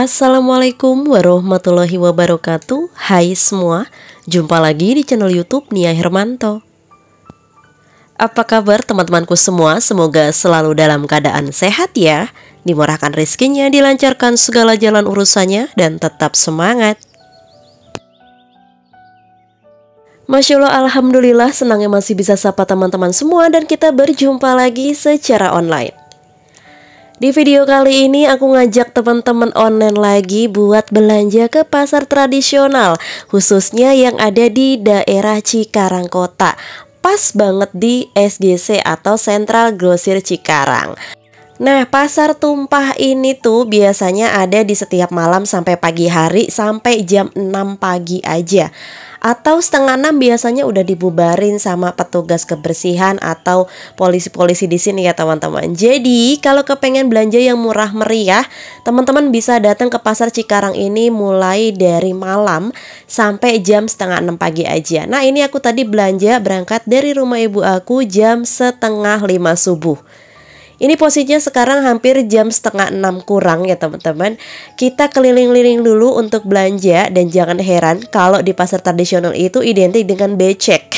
Assalamualaikum warahmatullahi wabarakatuh. Hai semua, jumpa lagi di channel YouTube Nia Hermanto. Apa kabar teman-temanku semua? Semoga selalu dalam keadaan sehat ya, dimurahkan rezekinya, dilancarkan segala jalan urusannya, dan tetap semangat. Masya Allah, Alhamdulillah, senangnya masih bisa sapa teman-teman semua dan kita berjumpa lagi secara online. Di video kali ini aku ngajak teman-teman online lagi buat belanja ke pasar tradisional, khususnya yang ada di daerah Cikarang Kota. Pas banget di SGC atau Central Grosir Cikarang. Nah, pasar tumpah ini tuh biasanya ada di setiap malam sampai pagi hari, sampai jam 6 pagi aja. Atau setengah 6 biasanya udah dibubarin sama petugas kebersihan atau polisi-polisi di sini ya teman-teman. Jadi kalau kepengen belanja yang murah meriah, teman-teman bisa datang ke pasar Cikarang ini mulai dari malam sampai jam setengah 6 pagi aja. Nah, ini aku tadi belanja berangkat dari rumah ibu aku jam setengah 5 subuh. Ini posisinya sekarang hampir jam setengah 6 kurang ya teman-teman. Kita keliling-liling dulu untuk belanja. Dan jangan heran kalau di pasar tradisional itu identik dengan becek.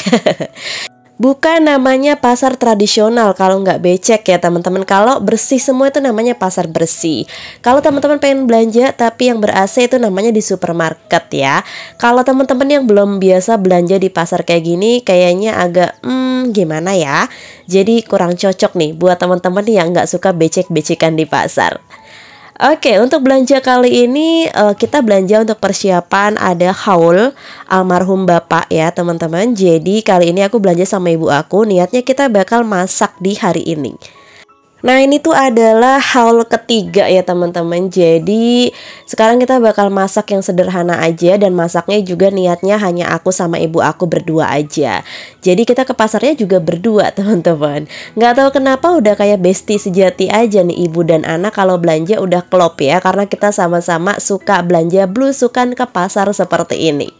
Bukan namanya pasar tradisional kalau nggak becek ya teman-teman. Kalau bersih semua itu namanya pasar bersih. Kalau teman-teman pengen belanja tapi yang ber-AC itu namanya di supermarket ya. Kalau teman-teman yang belum biasa belanja di pasar kayak gini, kayaknya agak gimana ya. Jadi kurang cocok nih buat teman-teman yang nggak suka becek-becekan di pasar. Oke, untuk belanja kali ini kita belanja untuk persiapan ada haul almarhum bapak ya teman-teman. Jadi kali ini aku belanja sama ibu aku, niatnya kita bakal masak di hari ini. Nah, ini tuh adalah haul ketiga ya teman-teman. Jadi sekarang kita bakal masak yang sederhana aja. Dan masaknya juga niatnya hanya aku sama ibu aku berdua aja. Jadi kita ke pasarnya juga berdua teman-teman. Nggak tahu kenapa udah kayak bestie sejati aja nih ibu dan anak kalau belanja udah klop ya. Karena kita sama-sama suka belanja blusukan ke pasar seperti ini.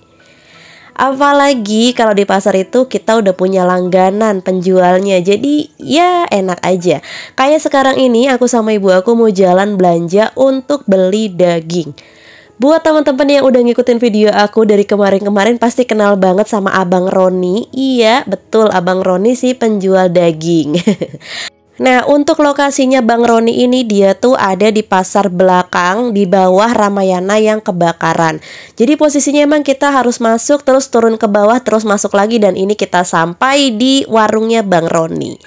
Apalagi kalau di pasar itu kita udah punya langganan penjualnya. Jadi ya enak aja. Kayak sekarang ini aku sama ibu aku mau jalan belanja untuk beli daging. Buat teman-teman yang udah ngikutin video aku dari kemarin-kemarin pasti kenal banget sama Abang Roni. Iya betul, Abang Roni sih penjual daging. Nah, untuk lokasinya Bang Roni ini dia tuh ada di pasar belakang di bawah Ramayana yang kebakaran. Jadi posisinya emang kita harus masuk terus turun ke bawah terus masuk lagi dan ini kita sampai di warungnya Bang Roni.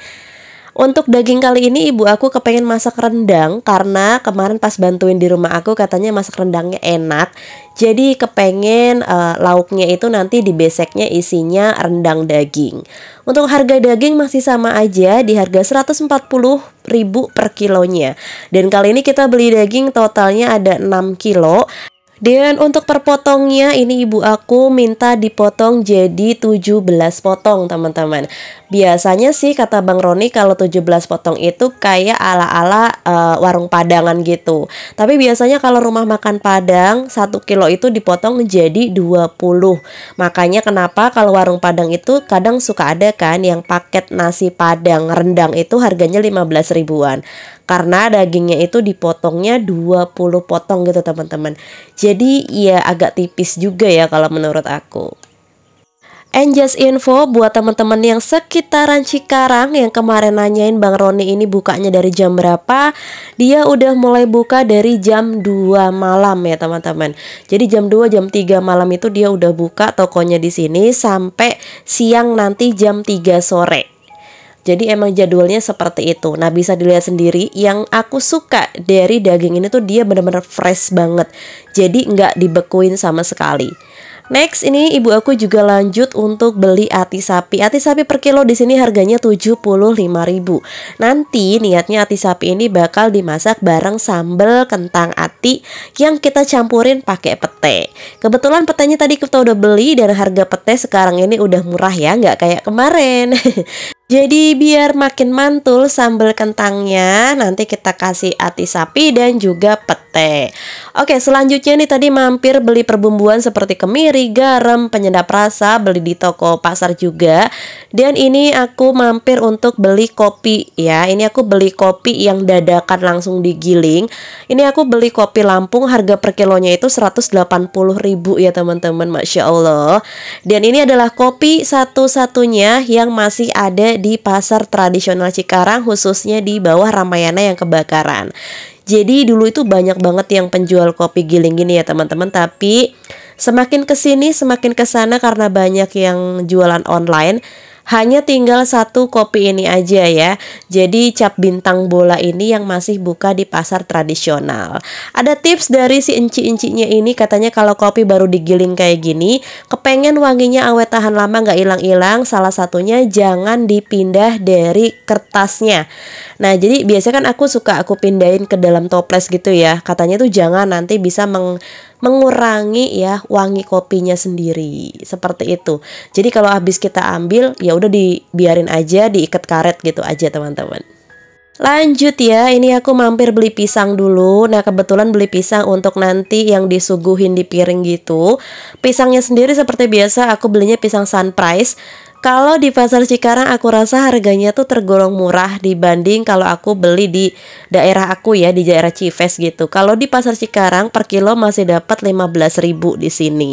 Untuk daging kali ini ibu aku kepengen masak rendang karena kemarin pas bantuin di rumah aku katanya masak rendangnya enak. Jadi kepengen lauknya itu nanti di beseknya isinya rendang daging. Untuk harga daging masih sama aja di harga 140.000 per kilonya. Dan kali ini kita beli daging totalnya ada 6 kilo. Dan untuk per potongnya ini ibu aku minta dipotong jadi 17 potong teman-teman. Biasanya sih kata Bang Roni kalau 17 potong itu kayak ala-ala warung padangan gitu. Tapi biasanya kalau rumah makan Padang 1 kilo itu dipotong jadi 20. Makanya kenapa kalau warung Padang itu kadang suka ada kan yang paket nasi Padang rendang itu harganya 15 ribuan. Karena dagingnya itu dipotongnya 20 potong gitu teman-teman. Jadi ya agak tipis juga ya kalau menurut aku. And just info buat teman-teman yang sekitaran Cikarang yang kemarin nanyain Bang Roni ini bukanya dari jam berapa. Dia udah mulai buka dari jam 2 malam ya teman-teman. Jadi jam 2 jam 3 malam itu dia udah buka tokonya di sini sampai siang nanti jam 3 sore. Jadi emang jadwalnya seperti itu. Nah, bisa dilihat sendiri yang aku suka dari daging ini tuh dia benar-benar fresh banget. Jadi nggak dibekuin sama sekali. Next ini ibu aku juga lanjut untuk beli ati sapi. Ati sapi per kilo di sini harganya 75.000. Nanti niatnya ati sapi ini bakal dimasak bareng sambal kentang ati yang kita campurin pakai pete. Kebetulan petenya tadi kita udah beli dan harga pete sekarang ini udah murah ya, nggak kayak kemarin. Jadi biar makin mantul sambal kentangnya, nanti kita kasih ati sapi dan juga pete. Oke, selanjutnya nih tadi mampir beli perbumbuan seperti kemiri, garam, penyedap rasa, beli di toko pasar juga. Dan ini aku mampir untuk beli kopi ya. Ini aku beli kopi yang dadakan langsung digiling. Ini aku beli kopi Lampung, harga per kilonya itu 180.000 ya teman-teman, Masya Allah. Dan ini adalah kopi satu-satunya yang masih ada di pasar tradisional Cikarang, khususnya di bawah Ramayana yang kebakaran. Jadi dulu itu banyak banget yang penjual kopi giling gini ya teman-teman, tapi semakin kesini semakin kesana karena banyak yang jualan online. Hanya tinggal satu kopi ini aja ya. Jadi cap bintang bola ini yang masih buka di pasar tradisional. Ada tips dari si enci-encinya ini, katanya kalau kopi baru digiling kayak gini, kepengen wanginya awet tahan lama nggak hilang-hilang, salah satunya jangan dipindah dari kertasnya. Nah jadi biasanya kan aku pindahin ke dalam toples gitu ya. Katanya tuh jangan, nanti bisa mengurangi ya wangi kopinya sendiri, seperti itu. Jadi kalau habis kita ambil ya udah dibiarin aja, diikat karet gitu aja teman-teman. Lanjut ya, ini aku mampir beli pisang dulu. Nah kebetulan beli pisang untuk nanti yang disuguhin di piring gitu. Pisangnya sendiri seperti biasa aku belinya pisang Sunprice. Kalau di pasar Cikarang aku rasa harganya tuh tergolong murah dibanding kalau aku beli di daerah aku ya, di daerah Cives gitu. Kalau di pasar Cikarang per kilo masih dapat 15.000 di sini.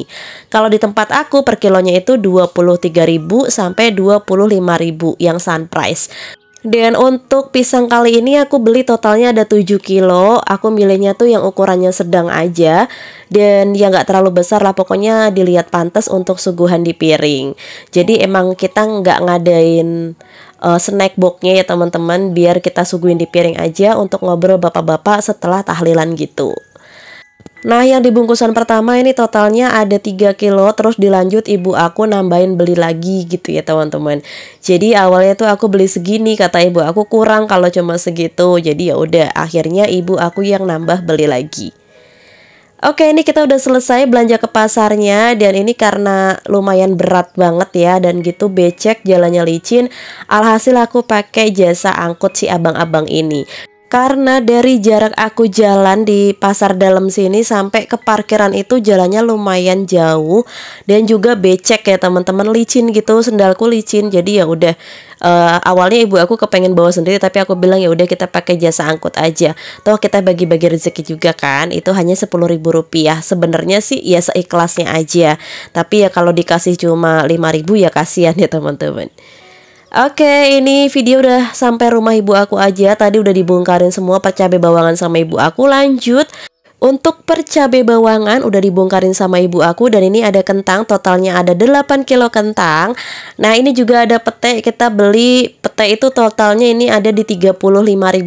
Kalau di tempat aku per kilonya itu 23.000 sampai 25.000 yang Sunprice. Dan untuk pisang kali ini aku beli totalnya ada 7 kilo. Aku milihnya tuh yang ukurannya sedang aja, dan ya nggak terlalu besar lah, pokoknya dilihat pantas untuk suguhan di piring. Jadi emang kita nggak ngadain snack boxnya ya teman-teman, biar kita suguhin di piring aja untuk ngobrol bapak-bapak setelah tahlilan gitu. Nah yang di bungkusan pertama ini totalnya ada 3 kilo, terus dilanjut ibu aku nambahin beli lagi gitu ya teman-teman. Jadi awalnya tuh aku beli segini, kata ibu aku kurang kalau cuma segitu. Jadi ya udah, akhirnya ibu aku yang nambah beli lagi. Oke, ini kita udah selesai belanja ke pasarnya, dan ini karena lumayan berat banget ya, dan gitu becek, jalannya licin. Alhasil aku pakai jasa angkut si abang-abang ini. Karena dari jarak aku jalan di pasar dalam sini sampai ke parkiran itu jalannya lumayan jauh, dan juga becek ya teman-teman, licin gitu, sendalku licin. Jadi ya udah, awalnya ibu aku kepengen bawa sendiri, tapi aku bilang ya udah kita pakai jasa angkut aja. Toh kita bagi-bagi rezeki juga kan. Itu hanya 10.000 rupiah. Sebenarnya sih ya seikhlasnya aja. Tapi ya kalau dikasih cuma 5.000 ya kasihan ya teman-teman. Oke, ini video udah sampai rumah ibu aku aja. Tadi udah dibongkarin semua percabe bawangan sama ibu aku. Lanjut, untuk percabe bawangan udah dibongkarin sama ibu aku. Dan ini ada kentang, totalnya ada 8 kilo kentang. Nah ini juga ada pete. Kita beli pete itu totalnya ini ada di 35.000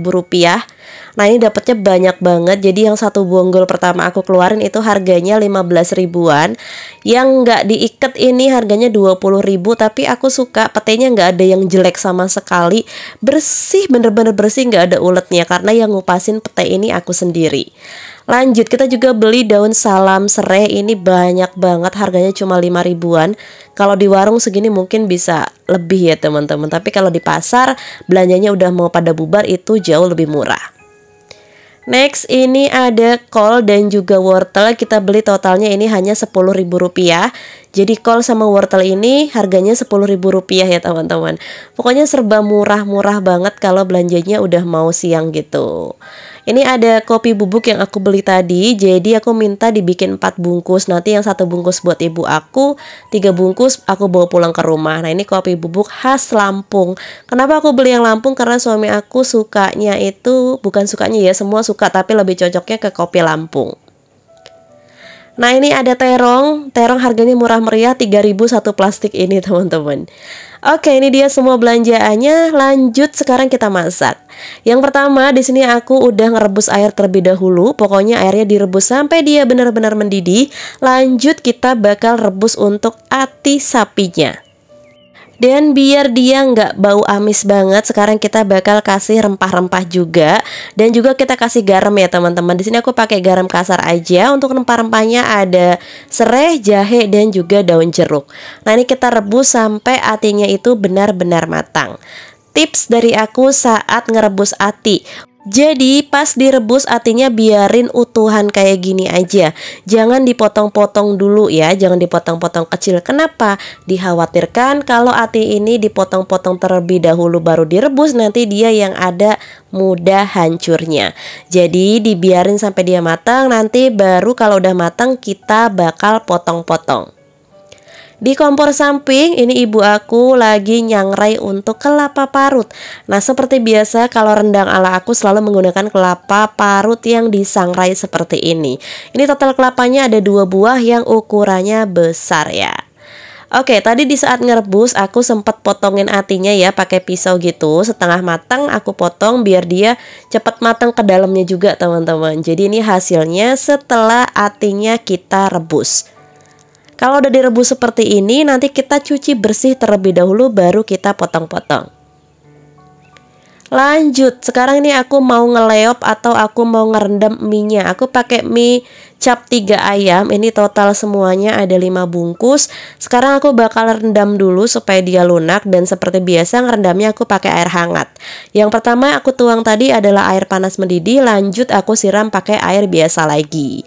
rupiah. Nah ini dapatnya banyak banget. Jadi yang satu bonggol pertama aku keluarin itu harganya 15 ribuan. Yang nggak diikat ini harganya 20.000. Tapi aku suka petenya nggak ada yang jelek sama sekali. Bersih, bener-bener bersih, nggak ada uletnya. Karena yang ngupasin pete ini aku sendiri. Lanjut, kita juga beli daun salam serai. Ini banyak banget, harganya cuma 5 ribuan. Kalau di warung segini mungkin bisa lebih ya teman-teman. Tapi kalau di pasar belanjanya udah mau pada bubar, itu jauh lebih murah. Next, ini ada kol dan juga wortel. Kita beli totalnya ini hanya 10.000 rupiah. Jadi kol sama wortel ini harganya 10.000 rupiah ya teman-teman. Pokoknya serba murah-murah banget kalau belanjanya udah mau siang gitu. Ini ada kopi bubuk yang aku beli tadi. Jadi aku minta dibikin 4 bungkus. Nanti yang 1 bungkus buat ibu aku, 3 bungkus aku bawa pulang ke rumah. Nah ini kopi bubuk khas Lampung. Kenapa aku beli yang Lampung? Karena suami aku sukanya itu, bukan sukanya ya, semua suka, tapi lebih cocoknya ke kopi Lampung. Nah ini ada terong. Terong harganya murah meriah, 3.000 satu plastik ini teman-teman. Oke, ini dia semua belanjaannya. Lanjut, sekarang kita masak. Yang pertama, di sini aku udah ngerebus air terlebih dahulu. Pokoknya airnya direbus sampai dia benar-benar mendidih. Lanjut, kita bakal rebus untuk ati sapinya. Dan biar dia nggak bau amis banget, sekarang kita bakal kasih rempah-rempah juga. Dan juga kita kasih garam ya teman-teman. Di sini aku pakai garam kasar aja. Untuk rempah-rempahnya ada serai, jahe, dan juga daun jeruk. Nah ini kita rebus sampai atinya itu benar-benar matang. Tips dari aku saat ngerebus ati, jadi pas direbus atinya biarin utuhan kayak gini aja. Jangan dipotong-potong dulu ya, jangan dipotong-potong kecil. Kenapa? Dikhawatirkan kalau ati ini dipotong-potong terlebih dahulu baru direbus, nanti dia yang ada mudah hancurnya. Jadi dibiarin sampai dia matang, nanti baru kalau udah matang kita bakal potong-potong. Di kompor samping ini ibu aku lagi nyangrai untuk kelapa parut. Nah seperti biasa kalau rendang ala aku selalu menggunakan kelapa parut yang disangrai seperti ini. Ini total kelapanya ada 2 buah yang ukurannya besar ya. Oke, tadi di saat ngerebus aku sempat potongin atinya ya pakai pisau gitu. Setengah matang aku potong biar dia cepat matang ke dalamnya juga teman-teman. Jadi ini hasilnya setelah atinya kita rebus. Kalau udah direbus seperti ini, nanti kita cuci bersih terlebih dahulu baru kita potong-potong. Lanjut, sekarang ini aku mau ngeleop atau aku mau ngerendam mie-nya. Aku pakai mie cap 3 ayam, ini total semuanya ada 5 bungkus. Sekarang aku bakal rendam dulu supaya dia lunak, dan seperti biasa ngerendamnya aku pakai air hangat. Yang pertama aku tuang tadi adalah air panas mendidih, lanjut aku siram pakai air biasa lagi.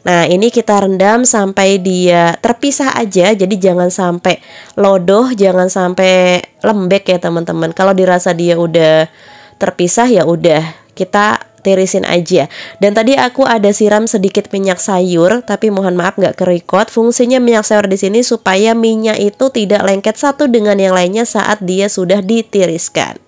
Nah ini kita rendam sampai dia terpisah aja, jadi jangan sampai lodoh, jangan sampai lembek ya teman-teman. Kalau dirasa dia udah terpisah ya udah kita tirisin aja. Dan tadi aku ada siram sedikit minyak sayur, tapi mohon maaf nggak kerecord. Fungsinya minyak sayur di sini supaya minyak itu tidak lengket satu dengan yang lainnya saat dia sudah ditiriskan.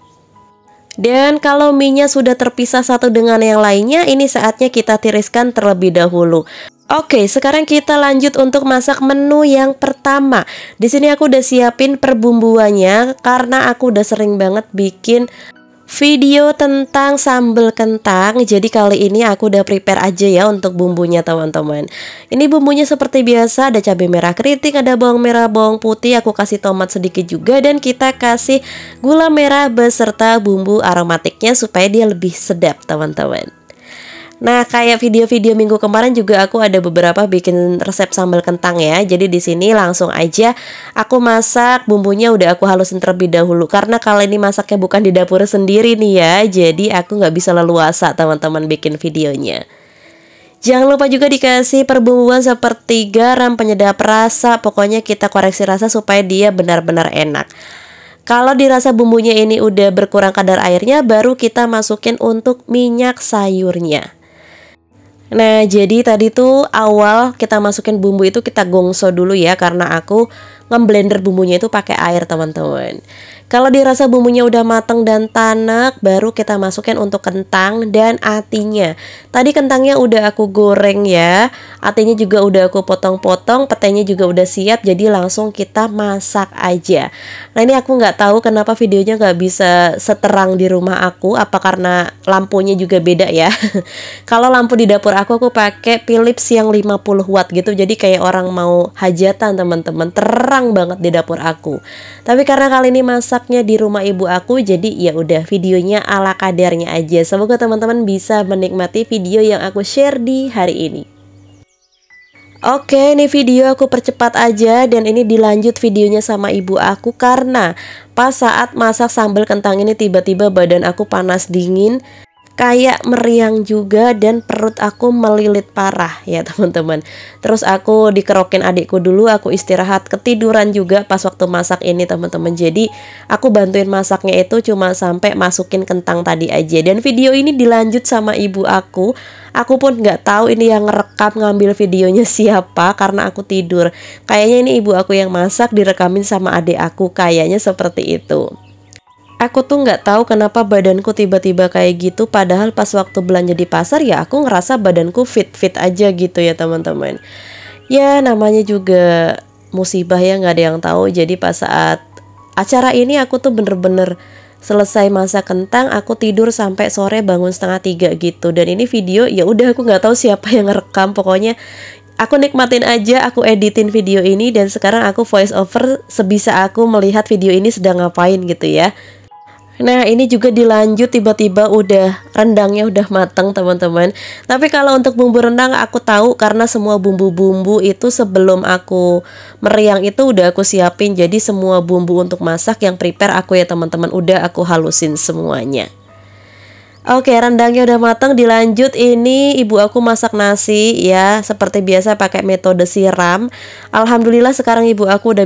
Dan kalau mie-nya sudah terpisah satu dengan yang lainnya, ini saatnya kita tiriskan terlebih dahulu. Oke, sekarang kita lanjut untuk masak menu yang pertama. Di sini aku udah siapin perbumbuannya karena aku udah sering banget bikin video tentang sambal kentang. Jadi kali ini aku udah prepare aja ya untuk bumbunya teman-teman. Ini bumbunya seperti biasa, ada cabai merah keriting, ada bawang merah, bawang putih, aku kasih tomat sedikit juga, dan kita kasih gula merah beserta bumbu aromatiknya supaya dia lebih sedap teman-teman. Nah, kayak video-video minggu kemarin juga aku ada beberapa bikin resep sambal kentang ya. Jadi di sini langsung aja aku masak, bumbunya udah aku halusin terlebih dahulu karena kali ini masaknya bukan di dapur sendiri nih ya. Jadi aku nggak bisa leluasa teman-teman bikin videonya. Jangan lupa juga dikasih perbumbuan seperti garam, penyedap rasa. Pokoknya kita koreksi rasa supaya dia benar-benar enak. Kalau dirasa bumbunya ini udah berkurang kadar airnya, baru kita masukin untuk minyak sayurnya. Nah jadi tadi tuh awal kita masukin bumbu itu kita gongso dulu ya, karena aku ngeblender bumbunya itu pakai air teman-teman. Kalau dirasa bumbunya udah matang dan tanak, baru kita masukin untuk kentang dan atinya. Tadi kentangnya udah aku goreng ya, atinya juga udah aku potong-potong, petenya juga udah siap, jadi langsung kita masak aja. Nah ini aku nggak tahu kenapa videonya nggak bisa seterang di rumah aku, apa karena lampunya juga beda ya. Kalau lampu di dapur aku pakai Philips yang 50 watt gitu, jadi kayak orang mau hajatan teman-teman, terang banget di dapur aku. Tapi karena kali ini masaknya di rumah ibu aku, jadi ya udah videonya ala kadarnya aja. Semoga teman-teman bisa menikmati video yang aku share di hari ini. Oke, ini video aku percepat aja, dan ini dilanjut videonya sama ibu aku karena pas saat masak sambal kentang ini tiba-tiba badan aku panas dingin, kayak meriang juga, dan perut aku melilit parah ya teman-teman. Terus aku dikerokin adikku dulu, aku istirahat, ketiduran juga pas waktu masak ini teman-teman. Jadi aku bantuin masaknya itu cuma sampai masukin kentang tadi aja. Dan video ini dilanjut sama ibu aku. Aku pun nggak tahu ini yang ngerekam ngambil videonya siapa karena aku tidur. Kayaknya ini ibu aku yang masak, direkamin sama adik aku, kayaknya seperti itu. Aku tuh nggak tahu kenapa badanku tiba-tiba kayak gitu, padahal pas waktu belanja di pasar ya aku ngerasa badanku fit-fit aja gitu ya teman-teman. Ya namanya juga musibah ya, nggak ada yang tahu. Jadi pas saat acara ini aku tuh bener-bener selesai masak kentang, aku tidur sampai sore, bangun 2:30 gitu. Dan ini video ya udah aku nggak tahu siapa yang ngerekam, pokoknya Aku nikmatin aja, aku editin video ini dan sekarang aku voice over sebisa aku melihat video ini sedang ngapain gitu ya. Nah ini juga dilanjut tiba-tiba udah rendangnya udah matang teman-teman. Tapi kalau untuk bumbu rendang aku tahu karena semua bumbu-bumbu itu sebelum aku meriang itu udah aku siapin. Jadi semua bumbu untuk masak yang prepare aku ya teman-teman, udah aku halusin semuanya. Oke, rendangnya udah matang, dilanjut ini ibu aku masak nasi ya, seperti biasa pakai metode siram. Alhamdulillah sekarang ibu aku udah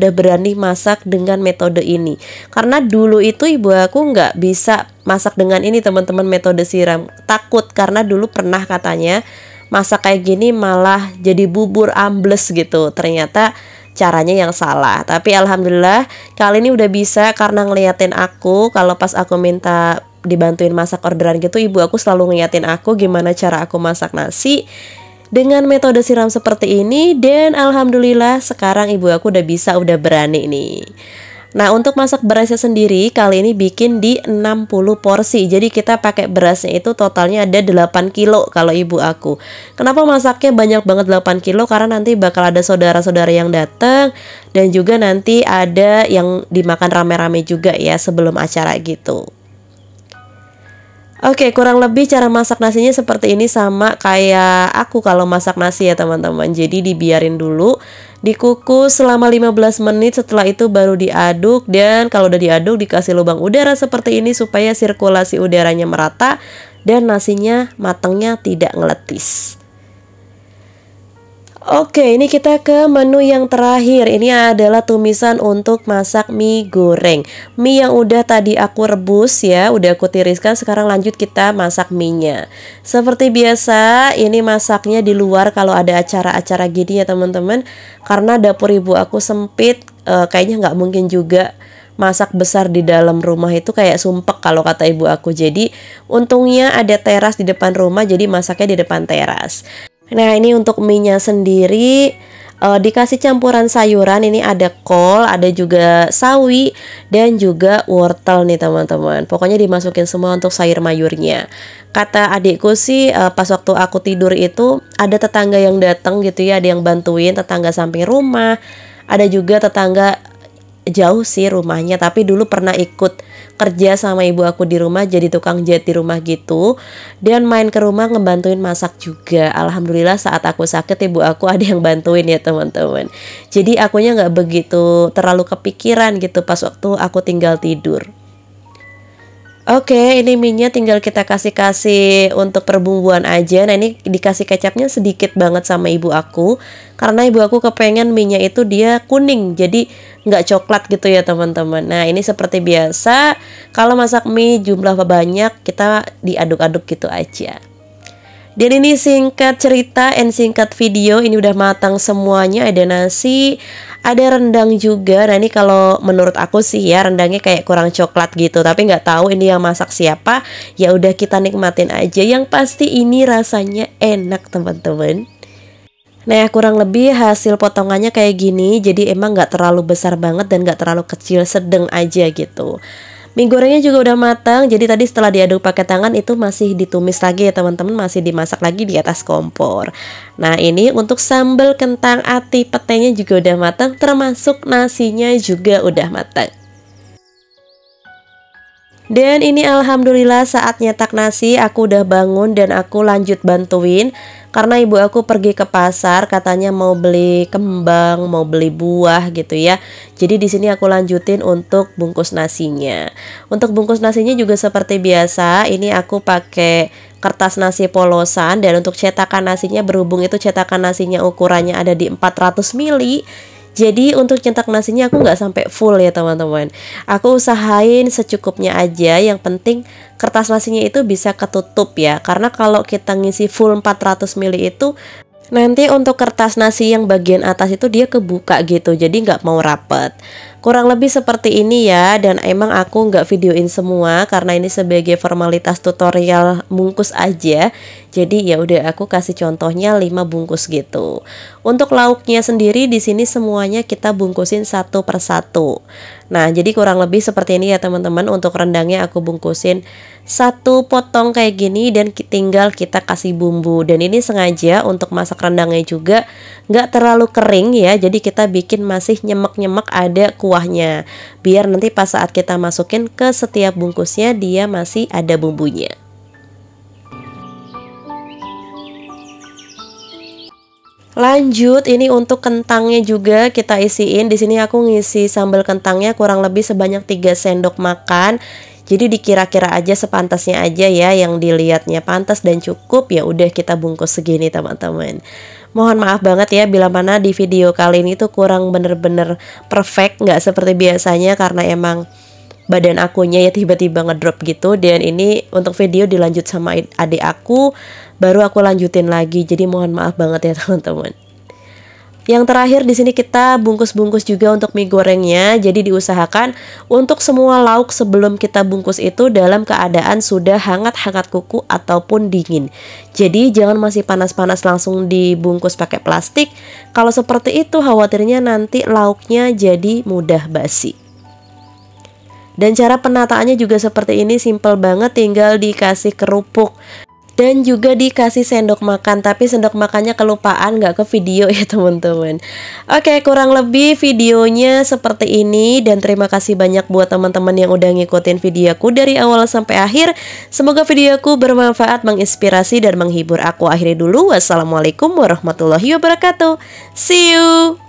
berani masak dengan metode ini. Karena dulu itu ibu aku nggak bisa masak dengan ini teman-teman, metode siram. Takut karena dulu pernah katanya masak kayak gini malah jadi bubur ambles gitu. Ternyata caranya yang salah. Tapi alhamdulillah kali ini udah bisa karena ngeliatin aku kalau pas aku minta dibantuin masak orderan gitu, ibu aku selalu ngeliatin aku gimana cara aku masak nasi dengan metode siram seperti ini. Dan alhamdulillah sekarang ibu aku udah berani nih. Nah untuk masak berasnya sendiri kali ini bikin di 60 porsi. Jadi kita pakai berasnya itu totalnya ada 8 kilo kalau ibu aku. Kenapa masaknya banyak banget 8 kilo? Karena nanti bakal ada saudara-saudara yang datang dan juga nanti ada yang dimakan rame-rame juga ya sebelum acara gitu. Oke, kurang lebih cara masak nasinya seperti ini, sama kayak aku kalau masak nasi ya teman-teman. Jadi dibiarin dulu, dikukus selama 15 menit, setelah itu baru diaduk. Dan kalau udah diaduk dikasih lubang udara seperti ini supaya sirkulasi udaranya merata dan nasinya matangnya tidak ngeletis. Oke, ini kita ke menu yang terakhir. Ini adalah tumisan untuk masak mie goreng. Mie yang udah tadi aku rebus ya, udah aku tiriskan. Sekarang lanjut kita masak mie-nya. Seperti biasa, ini masaknya di luar kalau ada acara-acara gini ya teman-teman. Karena dapur ibu aku sempit, kayaknya nggak mungkin juga masak besar di dalam rumah, itu kayak sumpek kalau kata ibu aku. Jadi untungnya ada teras di depan rumah, jadi masaknya di depan teras. Nah ini untuk mie-nya sendiri dikasih campuran sayuran. Ini ada kol, ada juga sawi dan juga wortel nih teman-teman. Pokoknya dimasukin semua untuk sayur mayurnya. Kata adikku sih pas waktu aku tidur itu ada tetangga yang datang gitu ya, ada yang bantuin, tetangga samping rumah, ada juga tetangga jauh sih rumahnya, tapi dulu pernah ikut kerja sama ibu aku di rumah jadi tukang jahit di rumah gitu, dan main ke rumah ngebantuin masak juga. Alhamdulillah saat aku sakit ibu aku ada yang bantuin ya teman-teman. Jadi akunya nggak begitu terlalu kepikiran gitu pas waktu aku tinggal tidur. Oke, ini mie-nya tinggal kita kasih untuk perbumbuan aja. Nah ini dikasih kecapnya sedikit banget sama ibu aku, karena ibu aku kepengen mie-nya itu dia kuning, jadi nggak coklat gitu ya teman-teman. Nah ini seperti biasa, kalau masak mie jumlah banyak kita diaduk-aduk gitu aja. Dan ini singkat cerita and singkat video, ini udah matang semuanya. Ada nasi, ada rendang juga. Nah ini kalau menurut aku sih ya rendangnya kayak kurang coklat gitu, tapi nggak tahu ini yang masak siapa. Ya udah kita nikmatin aja. Yang pasti ini rasanya enak teman-teman. Nah kurang lebih hasil potongannya kayak gini. Jadi emang nggak terlalu besar banget dan nggak terlalu kecil, sedang aja gitu. Mie gorengnya juga udah matang. Jadi tadi setelah diaduk pakai tangan itu masih ditumis lagi ya teman-teman, masih dimasak lagi di atas kompor. Nah ini untuk sambal kentang ati petenya juga udah matang, termasuk nasinya juga udah matang. Dan ini alhamdulillah saat nyetak nasi aku udah bangun dan aku lanjut bantuin. Karena ibu aku pergi ke pasar, katanya mau beli kembang, mau beli buah gitu ya. Jadi di sini aku lanjutin untuk bungkus nasinya. Untuk bungkus nasinya juga seperti biasa, ini aku pakai kertas nasi polosan. Dan untuk cetakan nasinya, berhubung itu cetakan nasinya ukurannya ada di 400 ml, jadi untuk cetak nasinya aku nggak sampai full ya teman-teman. Aku usahain secukupnya aja. Yang penting kertas nasinya itu bisa ketutup ya. Karena kalau kita ngisi full 400 ml itu nanti untuk kertas nasi yang bagian atas itu dia kebuka gitu. Jadi nggak mau rapet. Kurang lebih seperti ini ya. Dan emang aku nggak videoin semua karena ini sebagai formalitas tutorial bungkus aja. Jadi ya udah aku kasih contohnya 5 bungkus gitu. Untuk lauknya sendiri di sini semuanya kita bungkusin satu persatu. Nah, jadi kurang lebih seperti ini ya teman-teman. Untuk rendangnya aku bungkusin satu potong kayak gini dan tinggal kita kasih bumbu. Dan ini sengaja untuk masak rendangnya juga nggak terlalu kering ya. Jadi kita bikin masih nyemek-nyemek ada kuahnya. Biar nanti pas saat kita masukin ke setiap bungkusnya dia masih ada bumbunya. Lanjut, ini untuk kentangnya juga kita isiin. Di sini aku ngisi sambal kentangnya kurang lebih sebanyak 3 sendok makan. Jadi dikira-kira aja sepantasnya aja ya, yang dilihatnya pantas dan cukup ya udah kita bungkus segini teman-teman. Mohon maaf banget ya bila mana di video kali ini tuh kurang bener-bener perfect, nggak seperti biasanya karena emang badan akunya ya tiba-tiba ngedrop gitu. Dan ini untuk video dilanjut sama adik aku, baru aku lanjutin lagi. Jadi mohon maaf banget ya teman-teman. Yang terakhir di sini kita bungkus-bungkus juga untuk mie gorengnya. Jadi diusahakan untuk semua lauk sebelum kita bungkus itu dalam keadaan sudah hangat-hangat kuku ataupun dingin. Jadi jangan masih panas-panas langsung dibungkus pakai plastik. Kalau seperti itu khawatirnya nanti lauknya jadi mudah basi. Dan cara penataannya juga seperti ini, simple banget, tinggal dikasih kerupuk dan juga dikasih sendok makan. Tapi sendok makannya kelupaan, nggak ke video ya teman-teman. Oke, kurang lebih videonya seperti ini. Dan terima kasih banyak buat teman-teman yang udah ngikutin videoku dari awal sampai akhir. Semoga videoku bermanfaat, menginspirasi, dan menghibur. Aku akhiri dulu. Wassalamualaikum warahmatullahi wabarakatuh. See you.